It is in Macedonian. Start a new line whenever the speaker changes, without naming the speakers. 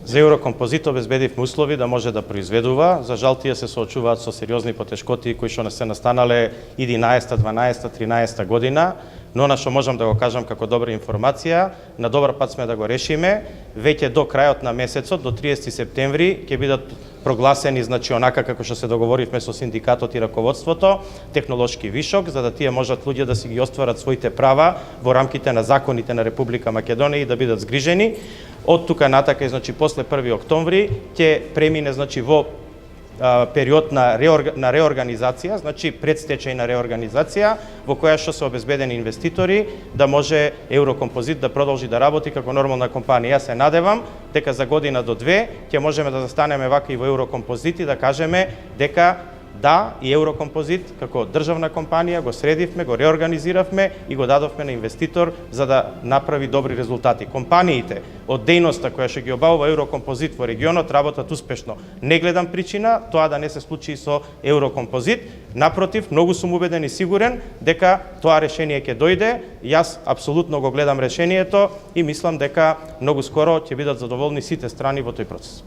За Еврокомпозит обезбедивме услови да може да произведува. За жал тие се соочуваат со сериозни потешкоти кои што не се настанале 11, 12, 13 година, но на што можам да го кажам како добра информација, на добар пат сме да го решиме. Веќе до крајот на месецот, до 30 септември, ќе бидат прогласени, значи онака како што се договоривме со синдикатот и раководството, технолошки вишок, за да тие можат луѓе да си ги остварат своите права во рамките на законите на Република Македонија и да бидат згрижени. Од тука натака, значи после 1 октомври ќе премине, значи во период на реорганизација, значи предстечајна реорганизација, во која што се обезбедени инвеститори да може Еврокомпозит да продолжи да работи како нормална компанија. Јас се надевам дека за година до две ќе можеме да застанеме вака и во Еврокомпозит и да кажеме дека да, и Еврокомпозит како државна компанија го средивме, го реорганизиравме и го дадовме на инвеститор за да направи добри резултати. Компаниите од дејноста која што ги обавува Еврокомпозит во регионот работат успешно. Не гледам причина тоа да не се случи и со Еврокомпозит. Напротив, многу сум убеден и сигурен дека тоа решение ќе дојде. Јас апсолутно го гледам решението и мислам дека многу скоро ќе бидат задоволни сите страни во тој процес.